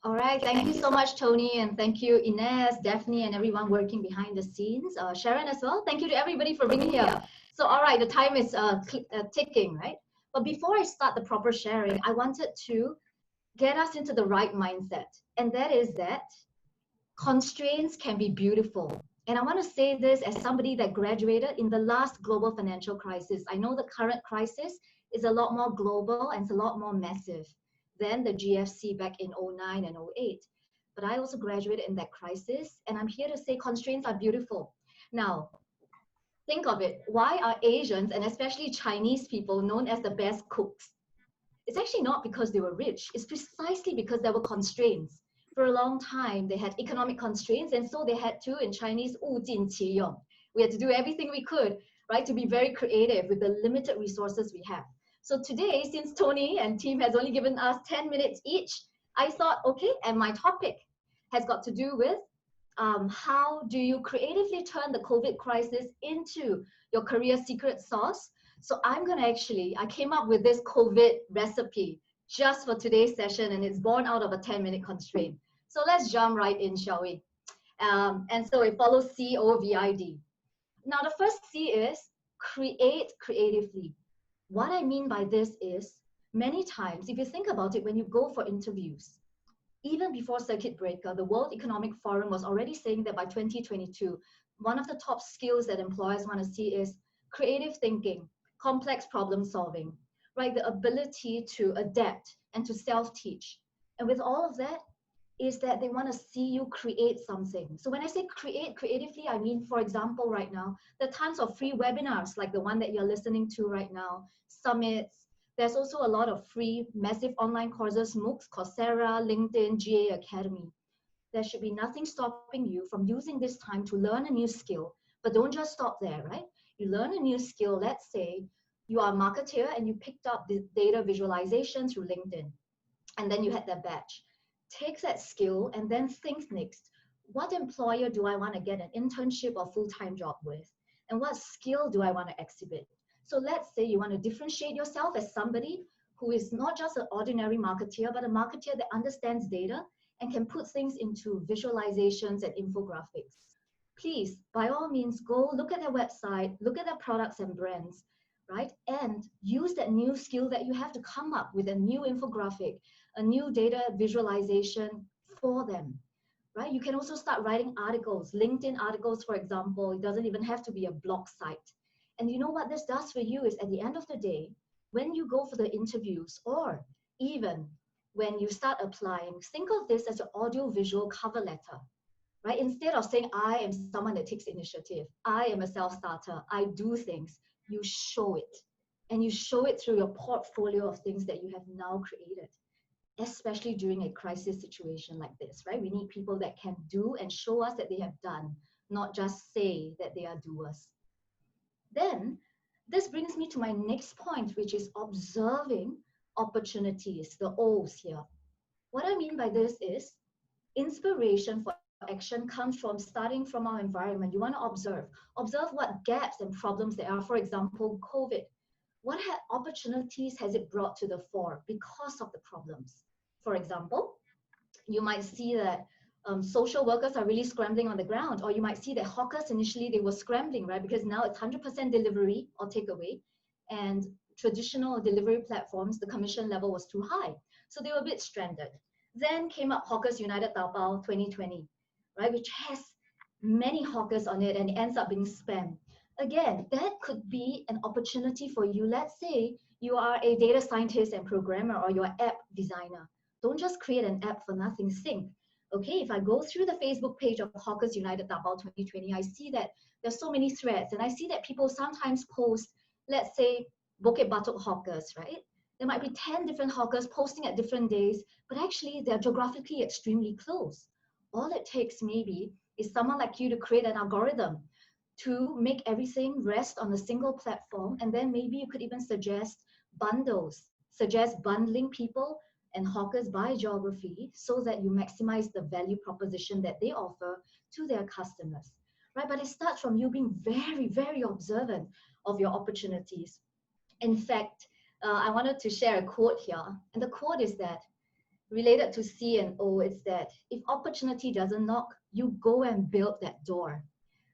All right, thank you so much, Tony, and thank you, Ines, Daphne, and everyone working behind the scenes. Sharon as well. Thank you to everybody for being here. So, all right, the time is ticking, right? But before I start the proper sharing, I wanted to get us into the right mindset, and that is that constraints can be beautiful. And I want to say this as somebody that graduated in the last global financial crisis. I know the current crisis is a lot more global and it's a lot more massive than the GFC back in 09 and 08. But I also graduated in that crisis, and I'm here to say constraints are beautiful. Now, think of it. Why are Asians, and especially Chinese people, known as the best cooks? It's actually not because they were rich. It's precisely because there were constraints. For a long time, they had economic constraints, and so they had to, in Chinese, 物尽其用. We had to do everything we could, right, to be very creative with the limited resources we have. So today, since Tony and team has only given us 10 minutes each, I thought, okay, and my topic has got to do with how do you creatively turn the COVID crisis into your career secret sauce? So I'm going to I came up with this COVID recipe just for today's session, and it's born out of a 10-minute constraint. So let's jump right in, shall we? And so it follows COVID. Now, the first C is create creatively. What I mean by this is, many times, if you think about it, when you go for interviews, even before circuit breaker, the World Economic Forum was already saying that by 2022, one of the top skills that employers want to see is creative thinking, complex problem solving, right? The ability to adapt and to self-teach. And with all of that, is that they want to see you create something. So when I say create creatively, I mean, for example, right now, the tons of free webinars like the one that you're listening to right now, summits. There's also a lot of free massive online courses, MOOCs, Coursera, LinkedIn, GA Academy. There should be nothing stopping you from using this time to learn a new skill, but don't just stop there, right? You learn a new skill. Let's say you are a marketer and you picked up the data visualization through LinkedIn, and then you had that badge. Take that skill and then think next, what employer do I want to get an internship or full-time job with? And what skill do I want to exhibit? So let's say you want to differentiate yourself as somebody who is not just an ordinary marketeer, but a marketeer that understands data and can put things into visualizations and infographics. Please, by all means, go look at their website, look at their products and brands, right? And use that new skill that you have to come up with a new infographic, a new data visualization for them, right? You can also start writing articles, LinkedIn articles, for example. It doesn't even have to be a blog site. And you know what this does for you is at the end of the day, when you go for the interviews or even when you start applying, think of this as an audio-visual cover letter, right? Instead of saying, I am someone that takes initiative, I am a self-starter, I do things, you show it. And you show it through your portfolio of things that you have now created, especially during a crisis situation like this, right? We need people that can do and show us that they have done, not just say that they are doers. Then this brings me to my next point, which is observing opportunities, the O's here. What I mean by this is inspiration for action comes from starting from our environment. You want to observe what gaps and problems there are. For example, COVID. What opportunities has it brought to the fore because of the problems? For example, you might see that social workers are really scrambling on the ground, or you might see that hawkers initially they were scrambling, right? Because now it's 100% delivery or takeaway, and traditional delivery platforms, the commission level was too high. So they were a bit stranded. Then came up Hawkers United Taobao 2020, right? Which has many hawkers on it and it ends up being spam. Again, that could be an opportunity for you. Let's say you are a data scientist and programmer or you're an app designer. Don't just create an app for nothing. Think, okay, if I go through the Facebook page of Hawkers United Taobao 2020, I see that there's so many threads and I see that people sometimes post, let's say, Bukit Batok hawkers, right? There might be 10 different hawkers posting at different days, but actually they're geographically extremely close. All it takes maybe is someone like you to create an algorithm to make everything rest on a single platform. And then maybe you could even suggest bundles, suggest bundling people and hawkers by geography so that you maximize the value proposition that they offer to their customers, right? But it starts from you being very, very observant of your opportunities. In fact, I wanted to share a quote here. And the quote is that related to C and O, it's that if opportunity doesn't knock, you go and build that door,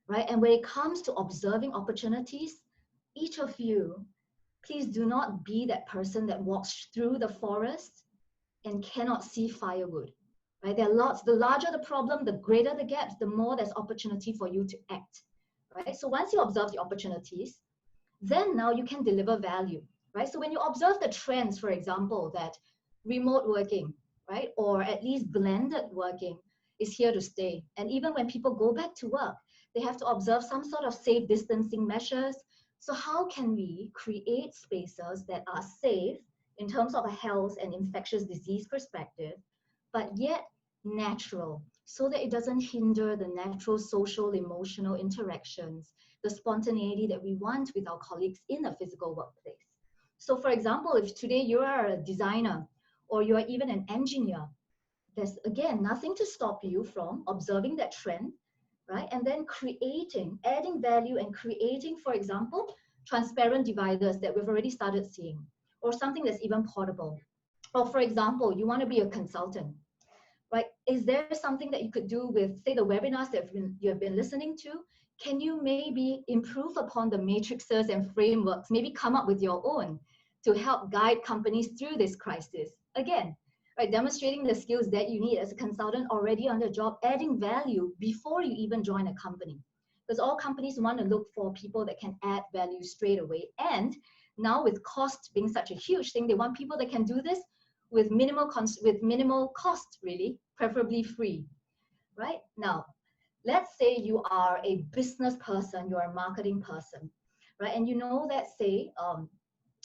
right? And when it comes to observing opportunities, each of you, please do not be that person that walks through the forest and cannot see firewood, right? There are lots, the larger the problem, the greater the gaps, the more there's opportunity for you to act, right? So once you observe the opportunities, then now you can deliver value, right? So when you observe the trends, for example, that remote working, right, or at least blended working is here to stay. And even when people go back to work, they have to observe some sort of safe distancing measures. So how can we create spaces that are safe in terms of a health and infectious disease perspective, but yet natural, so that it doesn't hinder the natural social, emotional interactions, the spontaneity that we want with our colleagues in a physical workplace. So for example, if today you are a designer or you are even an engineer, there's again nothing to stop you from observing that trend, right? And then creating, adding value and creating, for example, transparent dividers that we've already started seeing, or something that's even portable. Or for example, you want to be a consultant, right? Is there something that you could do with, say, the webinars that you have been listening to? Can you maybe improve upon the matrices and frameworks, maybe come up with your own to help guide companies through this crisis? Again, right, demonstrating the skills that you need as a consultant already on the job, adding value before you even join a company. Because all companies want to look for people that can add value straight away. And now with cost being such a huge thing, they want people that can do this with minimal cost, really, preferably free, right? Now, let's say you are a business person, you're a marketing person, right? And you know that, say,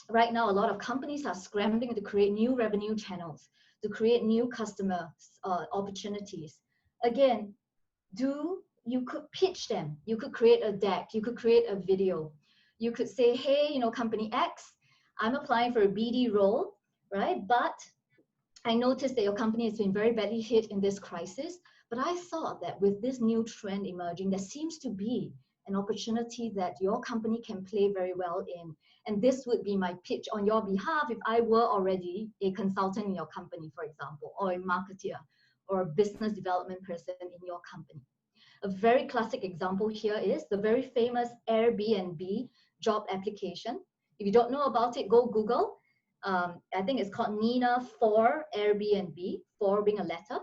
right now a lot of companies are scrambling to create new revenue channels, to create new customer opportunities. Again, you could pitch them, you could create a deck, you could create a video, you could say, hey, company X, I'm applying for a BD role, right? But I noticed that your company has been very badly hit in this crisis, but I thought that with this new trend emerging, there seems to be an opportunity that your company can play very well in. And this would be my pitch on your behalf if I were already a consultant in your company, for example, or a marketer or a business development person in your company. A very classic example here is the very famous Airbnb job application. If you don't know about it, go Google. I think it's called Nina for Airbnb, for being a letter.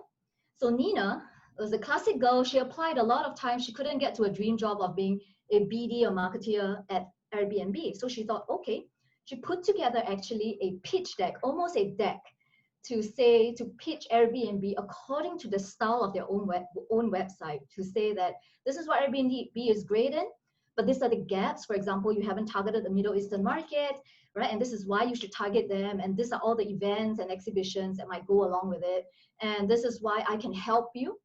So Nina was a classic girl. She applied a lot of times. She couldn't get to a dream job of being a BD or marketeer at Airbnb. So she thought, okay, she put together actually a pitch deck, almost a deck, to pitch Airbnb according to the style of their own website, to say that this is what Airbnb is great in, but these are the gaps. For example, you haven't targeted the Middle Eastern market, right? And this is why you should target them. And these are all the events and exhibitions that might go along with it. And this is why I can help you.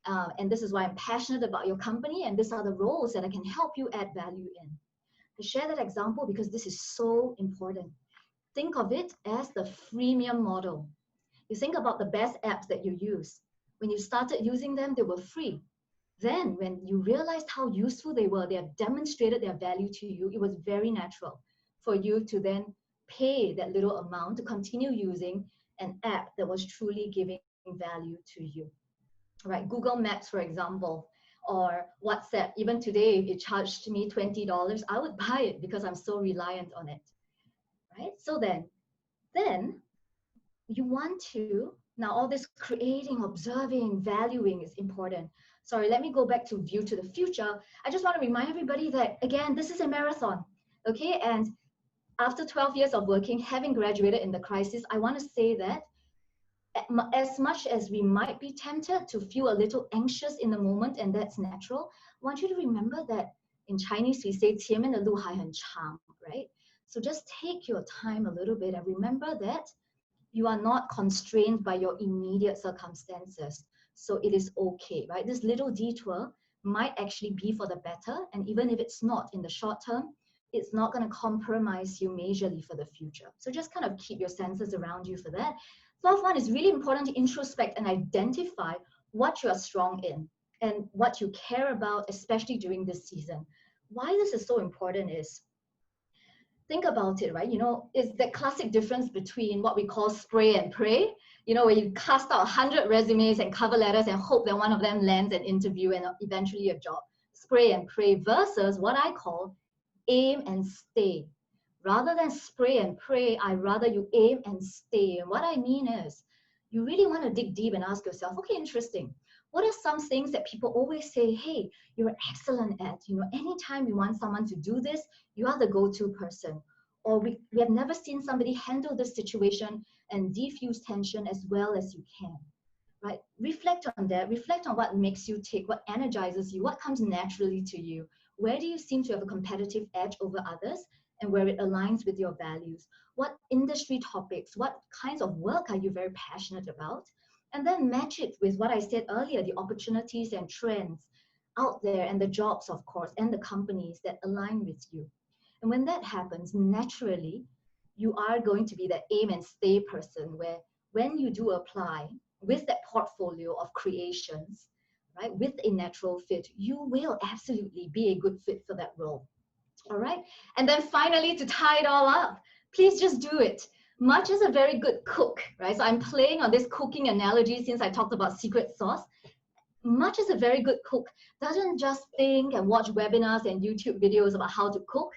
And this is why I'm passionate about your company. And these are the roles that I can help you add value in. I share that example because this is so important. Think of it as the freemium model. You think about the best apps that you use. When you started using them, they were free. Then when you realized how useful they were, they have demonstrated their value to you, it was very natural for you to then pay that little amount to continue using an app that was truly giving value to you. Right? Google Maps, for example, or WhatsApp. Even today, if it charged me $20, I would buy it because I'm so reliant on it. Right? So then you want to, now all this creating, observing, valuing is important. Sorry, let me go back to view to the future. I just want to remind everybody that, again, this is a marathon, okay? And after 12 years of working, having graduated in the crisis, I want to say that as much as we might be tempted to feel a little anxious in the moment, and that's natural, I want you to remember that in Chinese, we say, 前面的路还很长, right? So just take your time a little bit and remember that you are not constrained by your immediate circumstances. So it is okay, right? This little detour might actually be for the better. And even if it's not in the short term, it's not going to compromise you majorly for the future. So just kind of keep your senses around you for that. Fourth one is really important to introspect and identify what you are strong in and what you care about, especially during this season. Why this is so important is, think about it, right? You know, it's the classic difference between what we call spray and pray. You know, where you cast out 100 resumes and cover letters and hope that one of them lands an interview and eventually a job. Spray and pray versus what I call aim and stay. Rather than spray and pray, I rather you aim and stay. And what I mean is, you really want to dig deep and ask yourself, okay, interesting. What are some things that people always say, hey, you're excellent at? You know, anytime we want someone to do this, you are the go-to person. Or we have never seen somebody handle this situation and defuse tension as well as you can. Right? Reflect on that. Reflect on what makes you tick, what energizes you, what comes naturally to you. Where do you seem to have a competitive edge over others and where it aligns with your values? What industry topics, what kinds of work are you very passionate about? And then match it with what I said earlier, the opportunities and trends out there and the jobs, of course, and the companies that align with you. And when that happens, naturally, you are going to be that aim and stay person where when you do apply with that portfolio of creations, right, with a natural fit, you will absolutely be a good fit for that role. All right. And then finally, to tie it all up, please just do it. Much as a very good cook, right? So I'm playing on this cooking analogy since I talked about secret sauce. Much as a very good cook doesn't just think and watch webinars and YouTube videos about how to cook.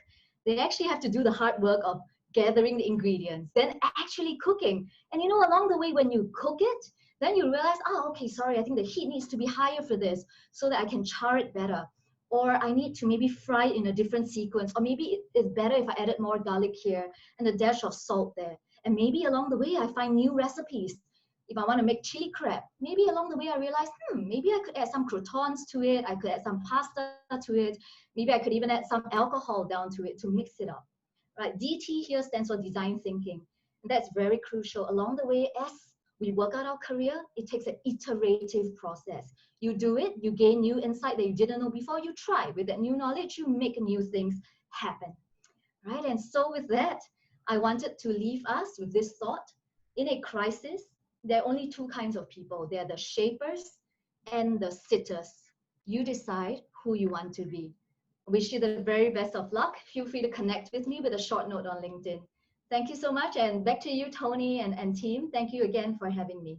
They actually have to do the hard work of gathering the ingredients, then actually cooking. And you know, along the way, when you cook it, then you realize, oh, okay, sorry, I think the heat needs to be higher for this so that I can char it better. Or I need to maybe fry it in a different sequence. Or maybe it's better if I added more garlic here and a dash of salt there. And maybe along the way, I find new recipes. If I want to make chili crab, maybe along the way I realized, maybe I could add some croutons to it. I could add some pasta to it. Maybe I could even add some alcohol down to it to mix it up. Right? DT here stands for design thinking. And that's very crucial. Along the way, as we work out our career, it takes an iterative process. You do it, you gain new insight that you didn't know before, you try. With that new knowledge, you make new things happen. Right? And so with that, I wanted to leave us with this thought. In a crisis, there are only two kinds of people. They're the shapers and the sitters. You decide who you want to be. Wish you the very best of luck. Feel free to connect with me with a short note on LinkedIn. Thank you so much. And back to you, Tony and team. Thank you again for having me.